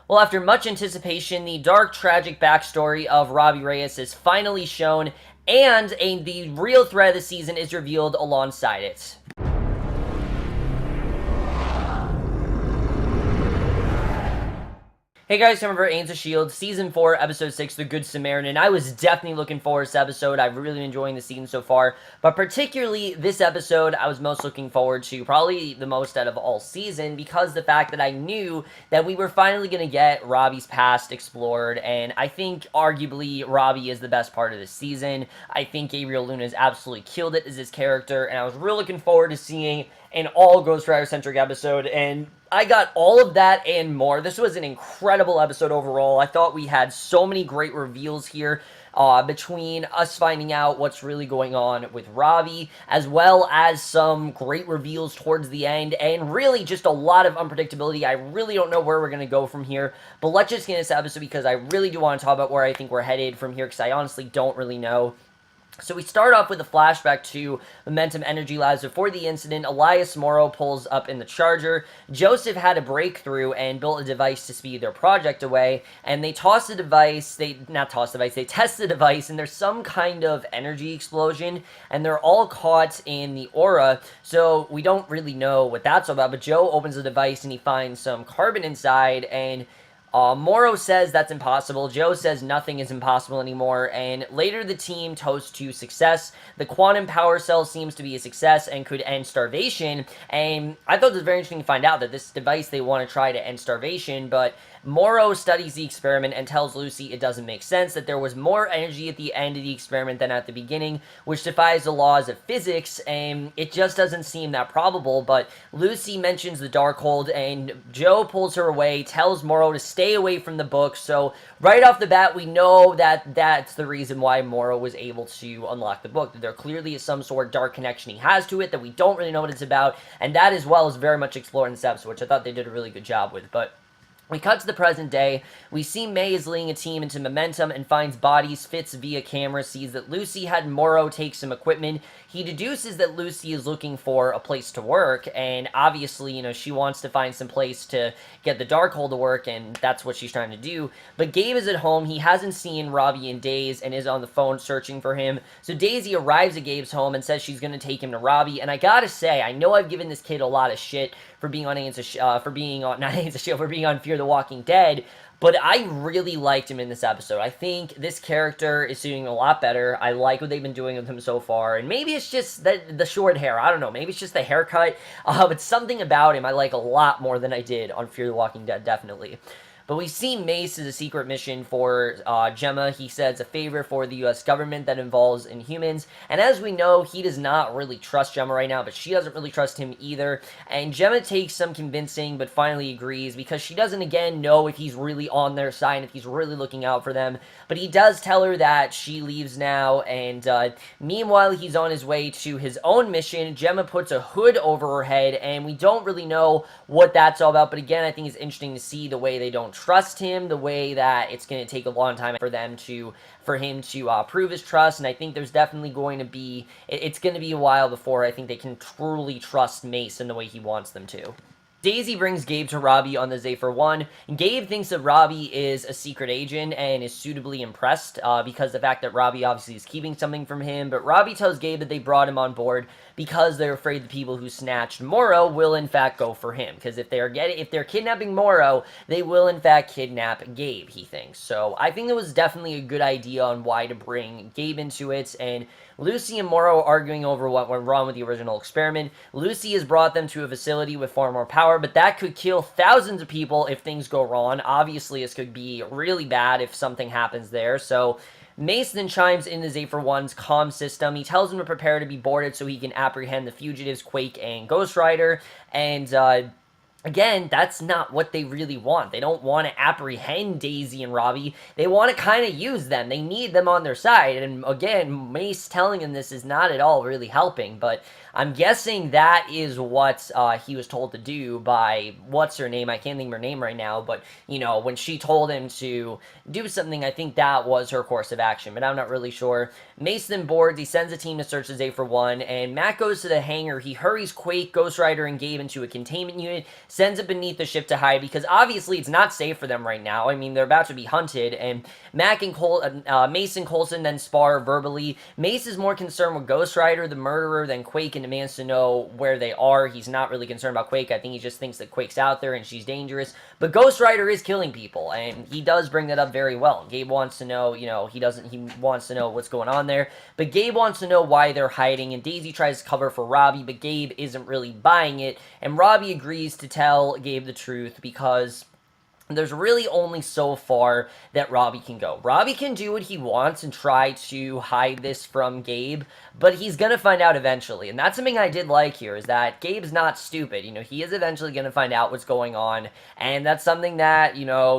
Well, after much anticipation, the dark, tragic backstory of Robbie Reyes is finally shown, and the real threat of the season is revealed alongside it. Hey guys, time for S.H.I.E.L.D, Season 4, Episode 6, The Good Samaritan. I was definitely looking forward to this episode. I've really been enjoying the season so far, but particularly this episode, I was most looking forward to, probably the most out of all season, because the fact that I knew that we were finally going to get Robbie's past explored, and I think, arguably, Robbie is the best part of this season. I think Gabriel Luna has absolutely killed it as his character, and I was really looking forward to seeing an all Ghost Rider-centric episode, and I got all of that and more. This was an incredible episode overall. I thought we had so many great reveals here between us finding out what's really going on with Robbie, as well as some great reveals towards the end, and really just a lot of unpredictability. I really don't know where we're going to go from here, but let's just get into this episode because I really do want to talk about where I think we're headed from here because I honestly don't really know. So we start off with a flashback to Momentum Energy Labs. Before the incident, Elias Morrow pulls up in the Charger. Joseph had a breakthrough and built a device to speed their project away, and they test the device, and there's some kind of energy explosion, and they're all caught in the aura, so we don't really know what that's all about, but Joe opens the device and he finds some carbon inside, and Morrow says that's impossible. Joe says nothing is impossible anymore, and later the team toasts to success. The quantum power cell seems to be a success and could end starvation, and I thought it was very interesting to find out that this device they want to try to end starvation, but Morrow studies the experiment and tells Lucy it doesn't make sense, that there was more energy at the end of the experiment than at the beginning, which defies the laws of physics, and it just doesn't seem that probable, but Lucy mentions the Darkhold, and Joe pulls her away, tells Morrow to stay away from the book, so right off the bat, we know that that's the reason why Morrow was able to unlock the book, that there clearly is some sort of dark connection he has to it that we don't really know what it's about, and that as well is very much explored in this episode, which I thought they did a really good job with, but we cut to the present day. We see Mace leading a team into Momentum and finds bodies. Fitz via camera sees that Lucy had Morrow take some equipment. He deduces that Lucy is looking for a place to work, and obviously, you know, she wants to find some place to get the Darkhold to work, and that's what she's trying to do. But Gabe is at home. He hasn't seen Robbie in days and is on the phone searching for him. So Daisy arrives at Gabe's home and says she's going to take him to Robbie, and I gotta say, I know I've given this kid a lot of shit for being on Fear the Walking Dead, but I really liked him in this episode. I think this character is doing a lot better. I like what they've been doing with him so far, and maybe it's just the short hair. I don't know. Maybe it's just the haircut, but something about him I like a lot more than I did on Fear the Walking Dead, definitely. But we see Mace as a secret mission for Gemma. He says a favor for the U.S. government that involves Inhumans. And as we know, he does not really trust Gemma right now, but she doesn't really trust him either. And Gemma takes some convincing, but finally agrees, because she doesn't, again, know if he's really on their side, and if he's really looking out for them. But he does tell her that she leaves now, and meanwhile, he's on his way to his own mission. Gemma puts a hood over her head, and we don't really know what that's all about. But again, I think it's interesting to see the way they don't trust him, the way that it's going to take a long time for him to prove his trust, and I think there's definitely going to be, it's going to be a while before I think they can truly trust Mace in the way he wants them to. Daisy brings Gabe to Robbie on the Zephyr 1. Gabe thinks that Robbie is a secret agent and is suitably impressed because the fact that Robbie obviously is keeping something from him, but Robbie tells Gabe that they brought him on board because they're afraid the people who snatched Morrow will in fact go for him, because if they're kidnapping Morrow, they will in fact kidnap Gabe, he thinks. So I think it was definitely a good idea on why to bring Gabe into it, and Lucy and Morrow arguing over what went wrong with the original experiment. Lucy has brought them to a facility with far more power, but that could kill thousands of people if things go wrong. Obviously, this could be really bad if something happens there, so Mace then chimes in the Zephyr 1's comm system. He tells them to prepare to be boarded so he can apprehend the fugitives, Quake and Ghost Rider, and again, that's not what they really want. They don't want to apprehend Daisy and Robbie. They want to kind of use them. They need them on their side. And again, Mace telling him this is not at all really helping. But I'm guessing that is what he was told to do by, what's her name? I can't think of her name right now. But, you know, when she told him to do something, I think that was her course of action. But I'm not really sure. Mace then boards. He sends a team to search the Zephyr 1. And Matt goes to the hangar. He hurries Quake, Ghost Rider, and Gabe into a containment unit. sends it beneath the ship to hide because obviously it's not safe for them right now. I mean, they're about to be hunted, and Mace and Coulson then spar verbally. Mace is more concerned with Ghost Rider, the murderer, than Quake, and demands to know where they are. He's not really concerned about Quake. I think he just thinks that Quake's out there and she's dangerous. But Ghost Rider is killing people, and he does bring that up very well. Gabe wants to know, he wants to know what's going on there. But Gabe wants to know why they're hiding, and Daisy tries to cover for Robbie, but Gabe isn't really buying it. And Robbie agrees to tell Gabe the truth because there's really only so far that Robbie can go. Robbie can do what he wants and try to hide this from Gabe, but he's going to find out eventually. And that's something I did like here, is that Gabe's not stupid. He is eventually going to find out what's going on, and that's something that,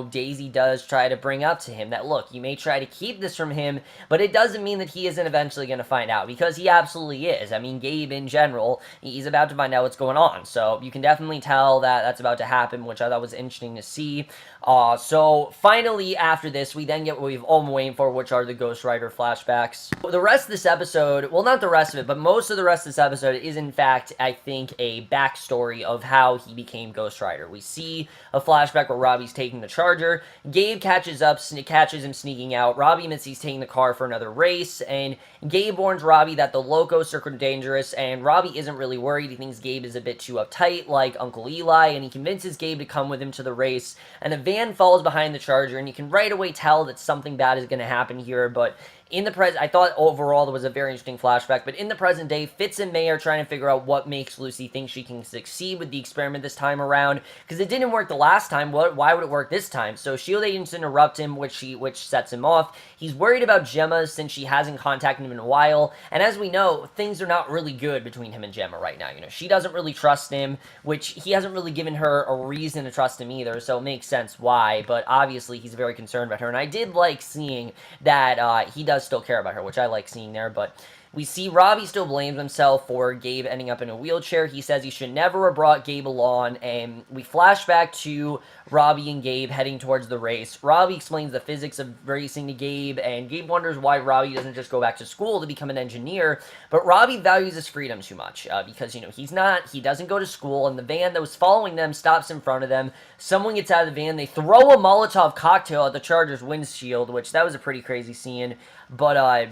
Daisy does try to bring up to him, that, look, you may try to keep this from him, but it doesn't mean that he isn't eventually going to find out, because he absolutely is. I mean, Gabe, in general, he's about to find out what's going on, so you can definitely tell that that's about to happen, which I thought was interesting to see. So finally, after this, we then get what we've all been waiting for, which are the Ghost Rider flashbacks. The rest of this episode, well, not the rest of it, but most of the rest of this episode is, in fact, I think, a backstory of how he became Ghost Rider. We see a flashback where Robbie's taking the Charger. Gabe catches him sneaking out. Robbie admits he's taking the car for another race, and Gabe warns Robbie that the Locos are dangerous, and Robbie isn't really worried. He thinks Gabe is a bit too uptight, like Uncle Eli, and he convinces Gabe to come with him to the race, and a van falls behind the Charger, and you can right away tell that something bad is going to happen here, but in the present, I thought overall there was a very interesting flashback, but in the present day, Fitz and May are trying to figure out what makes Lucy think she can succeed with the experiment this time around, because it didn't work the last time. Why would it work this time? So S.H.I.E.L.D. agents interrupt him, which sets him off. He's worried about Gemma since she hasn't contacted him in a while, and as we know, things are not really good between him and Gemma right now. She doesn't really trust him, which he hasn't really given her a reason to trust him either, so it makes sense why, but obviously he's very concerned about her, and I did like seeing that he does still care about her, which I like seeing there, but we see Robbie still blames himself for Gabe ending up in a wheelchair. He says he should never have brought Gabe along, and we flash back to Robbie and Gabe heading towards the race. Robbie explains the physics of racing to Gabe, and Gabe wonders why Robbie doesn't just go back to school to become an engineer, but Robbie values his freedom too much, because, he doesn't go to school, and the van that was following them stops in front of them. Someone gets out of the van, they throw a Molotov cocktail at the Charger's windshield, which that was a pretty crazy scene, but,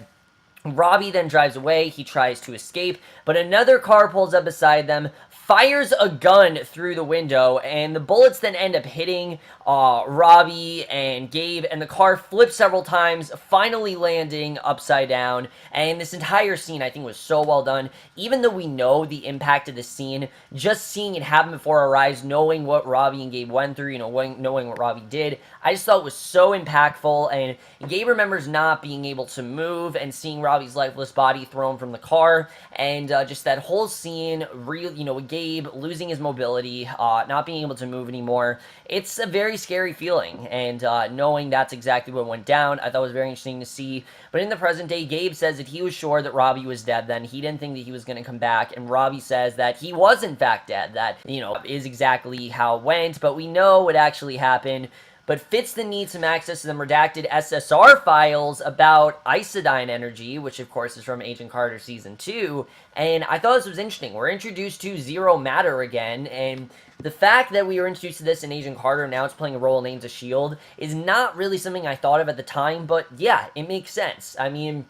Robbie then drives away. He tries to escape, but another car pulls up beside them, fires a gun through the window, and the bullets then end up hitting Robbie and Gabe, and the car flips several times, finally landing upside down, and this entire scene, I think, was so well done. Even though we know the impact of the scene, just seeing it happen before our eyes, knowing what Robbie and Gabe went through, knowing what Robbie did, I just thought it was so impactful, and Gabe remembers not being able to move, and seeing Robbie's lifeless body thrown from the car, and just that whole scene, with Gabe losing his mobility, not being able to move anymore. It's a very scary feeling, and knowing that's exactly what went down, I thought was very interesting to see. But in the present day, Gabe says that he was sure that Robbie was dead then. He didn't think that he was going to come back, and Robbie says that he was in fact dead. That, is exactly how it went, but we know what actually happened. But Fitz then needs some access to the redacted SSR files about iodine energy, which of course is from Agent Carter Season 2, and I thought this was interesting. We're introduced to Zero Matter again, and the fact that we were introduced to this in Agent Carter, now it's playing a role in Agents of S.H.I.E.L.D., is not really something I thought of at the time, but yeah, it makes sense. I mean,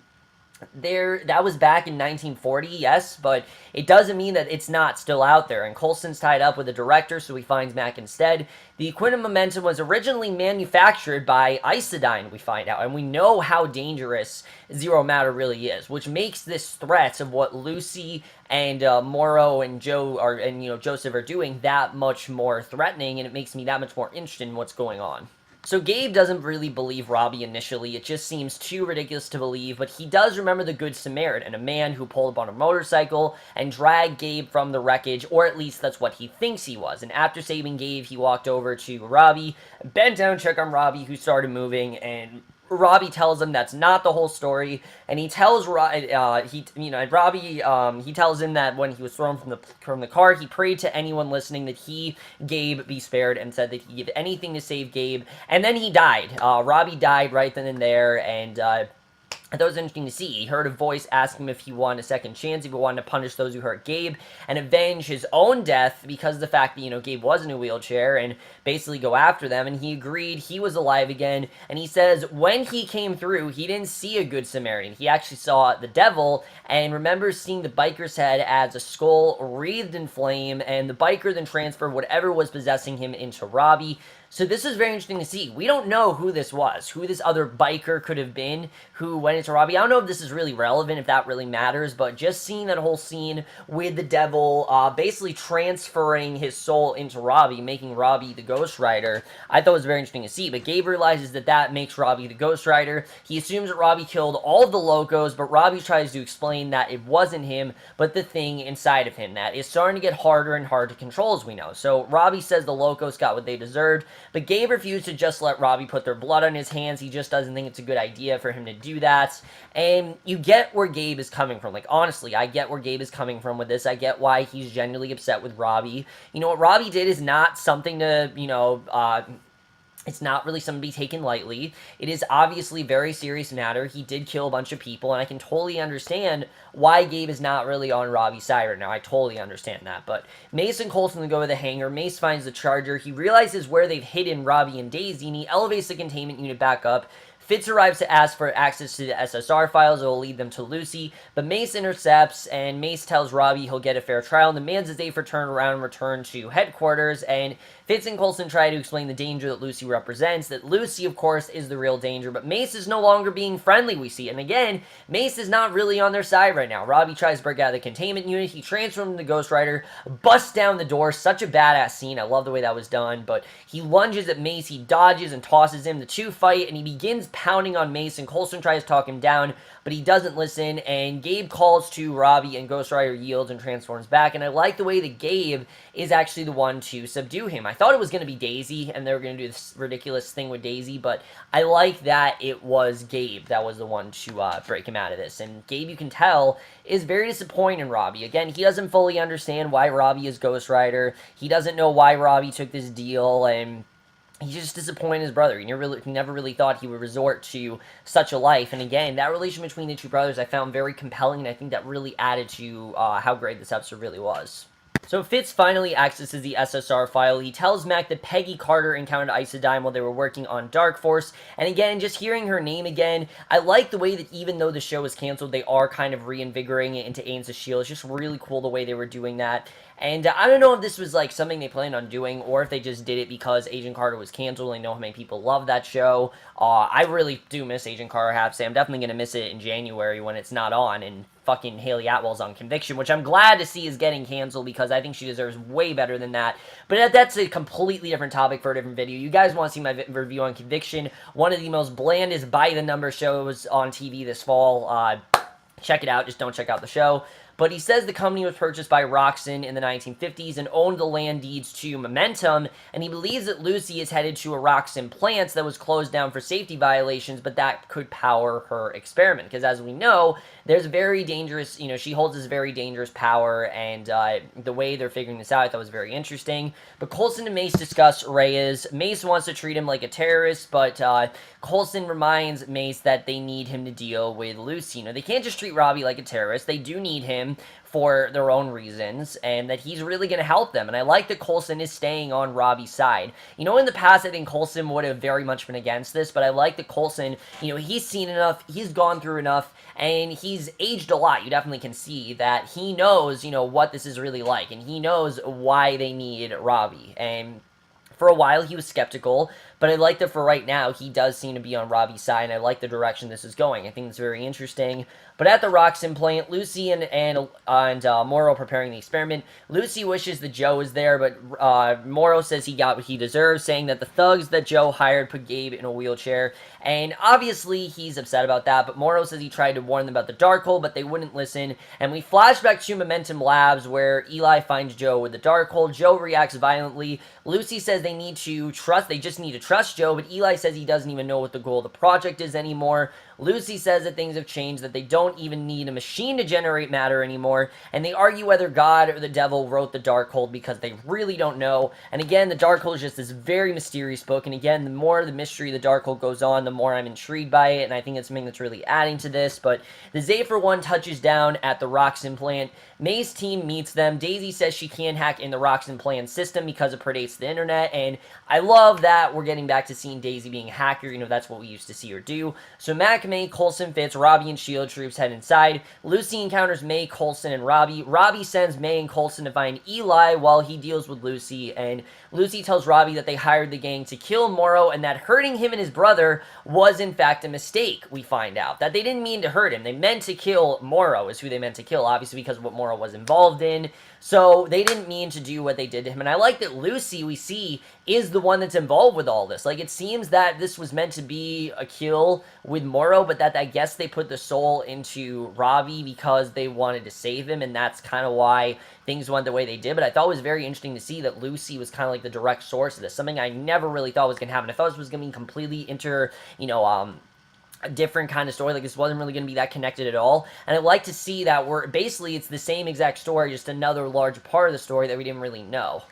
that was back in 1940, yes, but it doesn't mean that it's not still out there, and Coulson's tied up with the director, so he finds Mac instead. The Quantum Momentum was originally manufactured by iodine, we find out, and we know how dangerous Zero Matter really is, which makes this threat of what Lucy and Morrow and Joseph are doing that much more threatening, and it makes me that much more interested in what's going on. So Gabe doesn't really believe Robbie initially, it just seems too ridiculous to believe, but he does remember the Good Samaritan, a man who pulled up on a motorcycle and dragged Gabe from the wreckage, or at least that's what he thinks he was. And after saving Gabe, he walked over to Robbie, bent down to check on Robbie, who started moving, and Robbie tells him that's not the whole story, and he tells Robbie, he tells him that when he was thrown from the car, he prayed to anyone listening that he, Gabe, be spared, and said that he'd give anything to save Gabe, and then he died. Robbie died right then and there, and I thought it was interesting to see. He heard a voice ask him if he wanted a second chance, if he wanted to punish those who hurt Gabe, and avenge his own death because of the fact that, Gabe was in a wheelchair, and basically go after them, and he agreed he was alive again, and he says when he came through, he didn't see a good Samaritan. He actually saw the devil, and remembers seeing the biker's head as a skull wreathed in flame, and the biker then transferred whatever was possessing him into Robbie. So this is very interesting to see. We don't know who this was, who this other biker could have been, who went into Robbie. I don't know if this is really relevant, if that really matters, but just seeing that whole scene with the devil basically transferring his soul into Robbie, making Robbie the Ghost Rider, I thought was very interesting to see. But Gabe realizes that that makes Robbie the Ghost Rider. He assumes that Robbie killed all of the Locos, but Robbie tries to explain that it wasn't him, but the thing inside of him. That is starting to get harder and harder to control, as we know. So Robbie says the Locos got what they deserved, but Gabe refused to just let Robbie put their blood on his hands. He just doesn't think it's a good idea for him to do that. And you get where Gabe is coming from. Like, honestly, I get where Gabe is coming from with this. I get why he's genuinely upset with Robbie. What Robbie did is not something to, it's not really something to be taken lightly. It is obviously a very serious matter. He did kill a bunch of people, and I can totally understand why Gabe is not really on Robbie's side right now. I totally understand that. But Mace and Coulson go to the hangar. Mace finds the charger. He realizes where they've hidden Robbie and Daisy, and he elevates the containment unit back up. Fitz arrives to ask for access to the SSR files that will lead them to Lucy, but Mace intercepts, and Mace tells Robbie he'll get a fair trial and demands that they turn around and return to headquarters, and Fitz and Coulson try to explain the danger that Lucy represents, that Lucy, of course, is the real danger, but Mace is no longer being friendly, we see. And again, Mace is not really on their side right now. Robbie tries to break out of the containment unit. He transforms into Ghost Rider, busts down the door. Such a badass scene. I love the way that was done, but he lunges at Mace. He dodges and tosses him. The two fight, and he begins pounding on Mace, and Coulson tries to talk him down, but he doesn't listen, and Gabe calls to Robbie, and Ghost Rider yields and transforms back, and I like the way that Gabe is actually the one to subdue him. I thought it was going to be Daisy, and they were going to do this ridiculous thing with Daisy, but I like that it was Gabe that was the one to break him out of this. And Gabe, you can tell, is very disappointed in Robbie. Again, he doesn't fully understand why Robbie is Ghost Rider. He doesn't know why Robbie took this deal, and he's just disappointed in his brother. He never really thought he would resort to such a life. And again, that relation between the two brothers I found very compelling, and I think that really added to how great this episode really was. So Fitz finally accesses the SSR file. He tells Mac that Peggy Carter encountered Isodyne while they were working on Dark Force. And again, just hearing her name again, I like the way that even though the show is canceled, they are kind of reinvigorating it into Agents of S.H.I.E.L.D. It's just really cool the way they were doing that. And I don't know if this was like something they planned on doing, or if they just did it because Agent Carter was canceled. I know how many people love that show. I really do miss Agent Carter, I have to say. I'm definitely going to miss it in January when it's not on, and fucking Haley Atwell's on Conviction, which I'm glad to see is getting canceled because I think she deserves way better than that. But that's a completely different topic for a different video. You guys want to see my review on Conviction, one of the most blandest by-the-number shows on TV this fall. Check it out, just don't check out the show. But he says the company was purchased by Roxxon in the 1950s and owned the land deeds to Momentum, and he believes that Lucy is headed to a Roxxon plant that was closed down for safety violations, but that could power her experiment, because as we know, there's very dangerous, she holds this very dangerous power, and the way they're figuring this out I thought was very interesting. But Coulson and Mace discuss Reyes. Mace wants to treat him like a terrorist, but Coulson reminds Mace that they need him to deal with Lucy. They can't just treat Robbie like a terrorist. They do need him for their own reasons, and that he's really going to help them. And I like that Coulson is staying on Robbie's side. In the past, I think Coulson would have very much been against this, but I like that Coulson, he's seen enough, he's gone through enough, and he's aged a lot. You definitely can see that he knows, what this is really like, and he knows why they need Robbie. And for a while, he was skeptical, but I like that for right now, he does seem to be on Robbie's side, and I like the direction this is going. I think it's very interesting. But at the Roxxon plant, Lucy and Morrow preparing the experiment. Lucy wishes that Joe was there, but Morrow says he got what he deserves, saying that the thugs that Joe hired put Gabe in a wheelchair. And obviously, he's upset about that, but Morrow says he tried to warn them about the Darkhold, but they wouldn't listen. And we flash back to Momentum Labs, where Eli finds Joe with the Darkhold. Joe reacts violently. Lucy says they just need to trust Joe, but Eli says he doesn't even know what the goal of the project is anymore. Lucy says that things have changed, that they don't even need a machine to generate matter anymore, and they argue whether God or the devil wrote the Darkhold because they really don't know. And again, the Darkhold is just this very mysterious book, and again, the more the mystery of the Darkhold goes on, the more I'm intrigued by it, and I think it's something that's really adding to this. But the Zephyr 1 touches down at the Roxxon plant. May's team meets them. Daisy says she can't hack in the Roxxon plant system because it predates the internet, and I love that we're getting back to seeing Daisy being a hacker. You know, that's what we used to see her do. So Mac, May, Coulson, Fitz, Robbie, and S.H.I.E.L.D. troops head inside. Lucy encounters May, Coulson, and Robbie. Robbie sends May and Coulson to find Eli while he deals with Lucy, and Lucy tells Robbie that they hired the gang to kill Morrow and that hurting him and his brother was in fact a mistake, we find out. That they didn't mean to hurt him. They meant to kill Morrow is who they meant to kill, obviously because of what Morrow was involved in. So they didn't mean to do what they did to him. And I like that Lucy, we see, is the one that's involved with all this. Like, it seems that this was meant to be a kill with Morrow, but that I guess they put the soul into Robbie because they wanted to save him, and that's kind of why things went the way they did. But I thought it was very interesting to see that Lucy was kind of like the direct source of this. Something I never really thought was going to happen. I thought this was going to be completely a different kind of story. Like, this wasn't really going to be that connected at all. And I'd like to see that it's the same exact story, just another large part of the story that we didn't really know.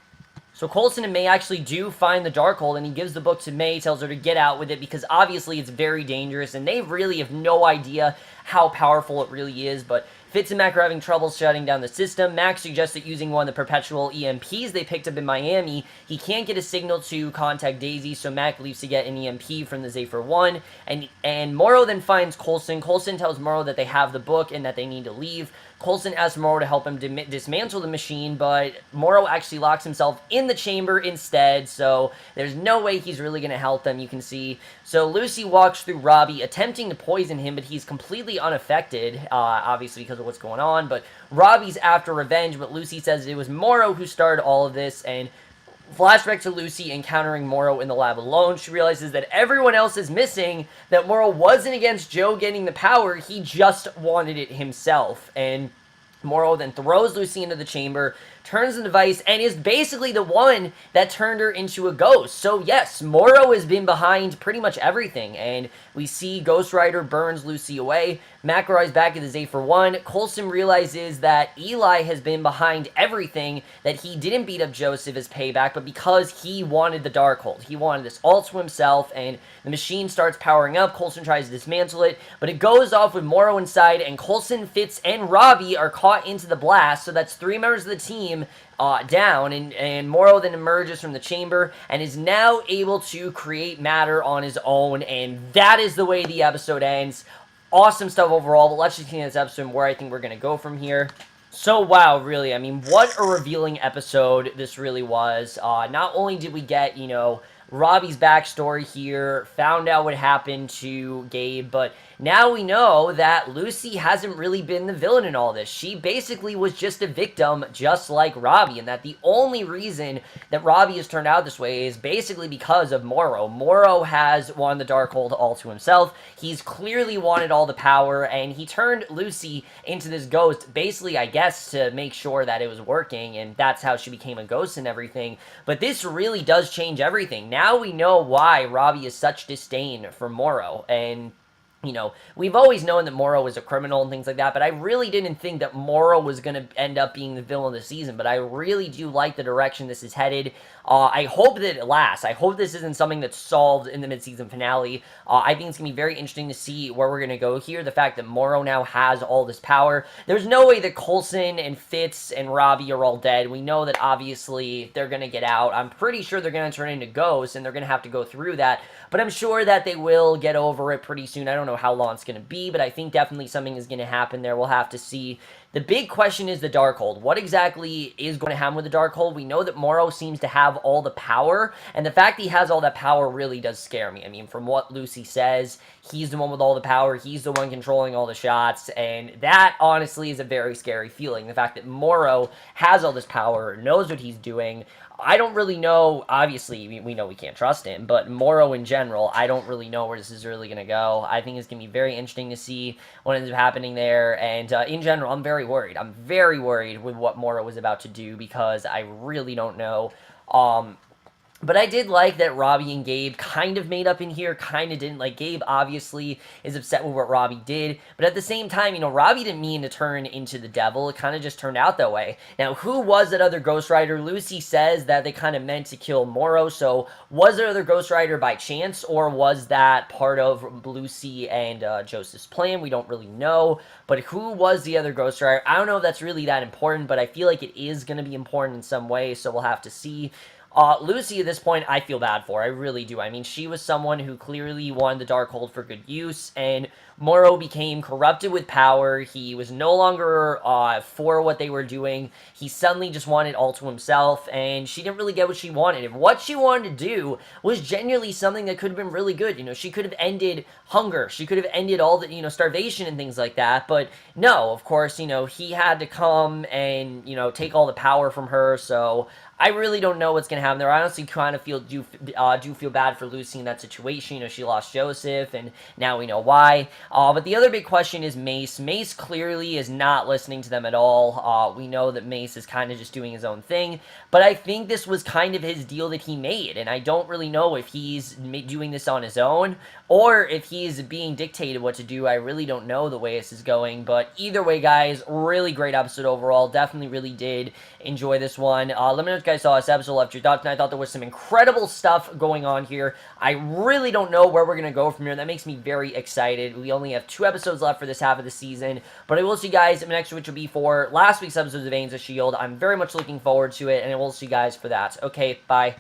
So Coulson and May actually do find the Darkhold, and he gives the book to May, tells her to get out with it, because obviously it's very dangerous, and they really have no idea how powerful it really is. But Fitz and Mac are having trouble shutting down the system. Mac suggests that using one of the perpetual EMPs they picked up in Miami, he can't get a signal to contact Daisy, so Mac leaves to get an EMP from the Zephyr 1, and Morrow then finds Coulson. Coulson tells Morrow that they have the book and that they need to leave. Coulson asks Morrow to help him dismantle the machine, but Morrow actually locks himself in the chamber instead, so there's no way he's really going to help them, you can see. So Lucy walks through Robbie, attempting to poison him, but he's completely unaffected, obviously because of what's going on. But Robbie's after revenge, but Lucy says it was Morrow who started all of this, and flashback to Lucy encountering Morrow in the lab alone. She realizes that everyone else is missing, that Morrow wasn't against Joe getting the power, he just wanted it himself. And Morrow then throws Lucy into the chamber, turns the device, and is basically the one that turned her into a ghost. So yes, Morrow has been behind pretty much everything, and we see Ghost Rider burns Lucy away. Mac arrives back at the Zephyr 1. Coulson realizes that Eli has been behind everything, that he didn't beat up Joseph as payback, but because he wanted the Darkhold. He wanted this all to himself, and the machine starts powering up. Coulson tries to dismantle it, but it goes off with Morrow inside, and Coulson, Fitz, and Robbie are caught into the blast, so that's 3 members of the team down, and Morrow then emerges from the chamber and is now able to create matter on his own, and that is the way the episode ends. Awesome stuff overall, but let's just continue this episode and where I think we're going to go from here. So, wow, really, I mean, what a revealing episode this really was. Not only did we get, Robbie's backstory here, found out what happened to Gabe, but now we know that Lucy hasn't really been the villain in all this. She basically was just a victim, just like Robbie, and that the only reason that Robbie has turned out this way is basically because of Morrow. Morrow has won the Darkhold all to himself. He's clearly wanted all the power, and he turned Lucy into this ghost, basically, I guess, to make sure that it was working, and that's how she became a ghost and everything. But this really does change everything. Now we know why Robbie has such disdain for Morrow, and we've always known that Morrow was a criminal and things like that, but I really didn't think that Morrow was going to end up being the villain of the season, but I really do like the direction this is headed. I hope that it lasts. I hope this isn't something that's solved in the mid-season finale. I think it's going to be very interesting to see where we're going to go here. The fact that Morrow now has all this power. There's no way that Coulson and Fitz and Robbie are all dead. We know that obviously they're going to get out. I'm pretty sure they're going to turn into ghosts, and they're going to have to go through that, but I'm sure that they will get over it pretty soon. I don't know how long it's going to be, but I think definitely something is going to happen there. We'll have to see. The big question is the Darkhold. What exactly is going to happen with the Darkhold? We know that Morrow seems to have all the power, and the fact that he has all that power really does scare me. I mean, from what Lucy says, he's the one with all the power, he's the one controlling all the shots, and that honestly is a very scary feeling. The fact that Morrow has all this power, knows what he's doing. I don't really know, obviously, we know we can't trust him, but Morrow in general, I don't really know where this is really going to go. I think it's going to be very interesting to see what ends up happening there, and in general, I'm very worried. I'm very worried with what Morrow is about to do, because I really don't know. But I did like that Robbie and Gabe kind of made up in here, kind of didn't. Like, Gabe obviously is upset with what Robbie did, but at the same time, Robbie didn't mean to turn into the devil. It kind of just turned out that way. Now, who was that other Ghost Rider? Lucy says that they kind of meant to kill Morrow, so was there other Ghost Rider by chance, or was that part of Lucy and Joseph's plan? We don't really know, but who was the other Ghost Rider? I don't know if that's really that important, but I feel like it is going to be important in some way, so we'll have to see. Lucy, at this point, I feel bad for. I really do. I mean, she was someone who clearly wanted the Darkhold for good use, and Morrow became corrupted with power. He was no longer for what they were doing. He suddenly just wanted all to himself, and she didn't really get what she wanted. If what she wanted to do was genuinely something that could have been really good, she could have ended hunger. She could have ended all the, starvation and things like that. But no, of course, he had to come and, take all the power from her. So I really don't know what's going to happen there. I honestly kind of do feel bad for Lucy in that situation. She lost Joseph, and now we know why. But the other big question is Mace. Mace clearly is not listening to them at all. We know that Mace is kind of just doing his own thing, but I think this was kind of his deal that he made, and I don't really know if he's doing this on his own or if he's being dictated what to do. I really don't know the way this is going, but either way, guys, really great episode overall. Definitely really did enjoy this one. Let me know what you guys saw this episode, left your thoughts, and I thought there was some incredible stuff going on here. I really don't know where we're going to go from here. That makes me very excited. We only have 2 episodes left for this half of the season, but I will see you guys in the next, which will be for last week's episodes of Agents of S.H.I.E.L.D. I'm very much looking forward to it, and I will see you guys for that. Okay, bye.